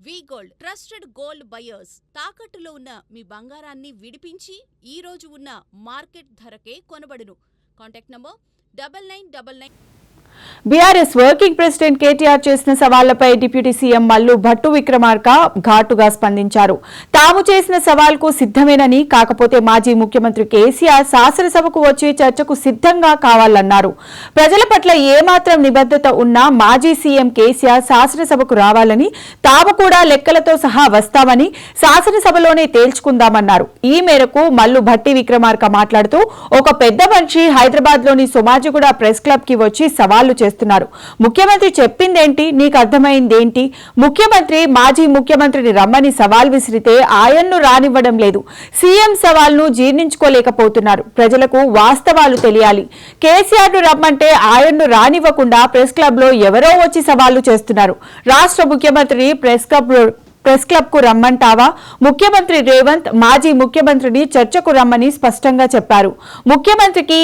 వి gold trusted gold buyers తాకట్టులో ఉన్న మీ బంగారాన్ని విడిపించి ఈ రోజు ఉన్న మార్కెట్ ధరకే కొనబడును. Contact number 9999. BRS working president KTR చేసిన సవాళ్లపై డిప్యూటీ సీఎం మల్లు భట్టు విక్రమార్క ఘాటుగా స్పందించారు. తాము చేసిన సవాల్కు సిద్ధమేనని, కాకపోతే మాజీ ముఖ్యమంత్రి కేసీఆర్ శాసనసభకు వచ్చి చర్చకు సిద్ధంగా కావాలన్నారు. ప్రజల పట్ల ఏమాత్రం నిబద్ధత ఉన్నా మాజీ సీఎం కేసీఆర్ శాసనసభకు రావాలని, తాము కూడా లెక్కలతో సహా వస్తామని శాసనసభలోనే తేల్చుకుందామన్నారు. ఈ మేరకు మల్లు భట్టి విక్రమార్క మాట్లాడుతూ, ఒక పెద్ద మనిషి హైదరాబాద్లోని సోమాజిగూడ ప్రెస్ క్లబ్ కి వచ్చి సవాళ్లు చేస్తున్నారు. ముఖ్యమంత్రి చెప్పిందేంటి, నీకు అర్థమైందేంటి? ముఖ్యమంత్రి మాజీ ముఖ్యమంత్రిని రమ్మని సవాల్ విసిరితే ఆయన్ను రానివ్వడం లేదు. సీఎం సవాల్ను జీర్ణించుకోలేకపోతున్నారు. ప్రజలకు వాస్తవాలు తెలియాలి. కేసీఆర్ ను రమ్మంటే ఆయన్ను రానివ్వకుండా ప్రెస్ క్లబ్ లో ఎవరో వచ్చి సవాళ్లు చేస్తున్నారు. రాష్ట్ర ముఖ్యమంత్రిని ప్రెస్ క్లబ్ కు రమ్మంటావా? ముఖ్యమంత్రి రేవంత్ మాజీ ముఖ్యమంత్రిని చర్చకు రమ్మని స్పష్టంగా చెప్పారు. ముఖ్యమంత్రికి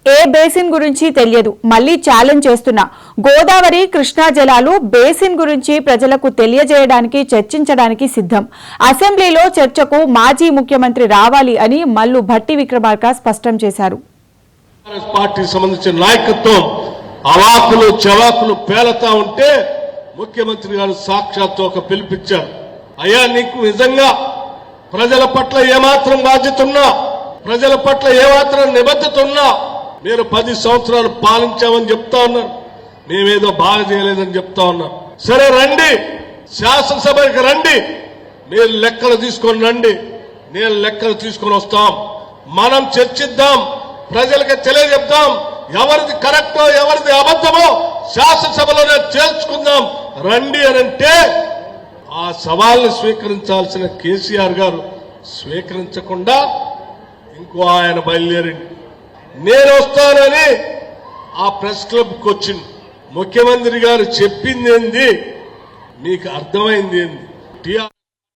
ఏ బేసిన్ గురించి తెలియదు. మళ్లీ ఛాలెంజ్ చేస్తున్నా, గోదావరి కృష్ణా జలాలు బేసిన్ గురించి ప్రజలకు తెలియజేయడానికి చర్చించడానికి సిద్ధం. అసెంబ్లీలో చర్చకు మాజీ ముఖ్యమంత్రి రావాలి అని మల్లు భట్టి విక్రమార్క స్పష్టం చేశారు. పార్టీ సంబంధించిన నాయకత్వం అవాకులు చవాకులు పేలతా ఉంటే ముఖ్యమంత్రి గారు సాక్షాత్తు ఒక పిలిపించారు. అయ్యా, నీకు నిజంగా ప్రజల పట్ల ఏమాత్రం బాధ్యత ఉన్నా, ప్రజల పట్ల ఏమాత్రం నిబద్ధత ఉన్నా, మీరు 10 సంవత్సరాలు పాలించామని చెప్తా ఉన్నారు, మేమేదో బాగా చేయలేదని చెప్తా ఉన్నాం. సరే రండి, శాసనసభకి రండి, మీరు లెక్కలు తీసుకొని రండి, నేను లెక్కలు తీసుకొని వస్తాం, మనం చర్చిద్దాం, ప్రజలకు తెలియజెప్దాం, ఎవరిది కరెక్టో ఎవరిది అబద్ధమో శాసనసభలోనే తేల్చుకుందాం రండి అని అంటే, ఆ సవాల్ని స్వీకరించాల్సిన కేసీఆర్ గారు స్వీకరించకుండా ఇంకో ఆయన బయలుదేరింది. నేను వస్తానని ఆ ప్రెస్ క్లబ్కి వచ్చింది. ముఖ్యమంత్రి గారు చెప్పింది ఏంది, మీకు అర్థమైంది ఏంది?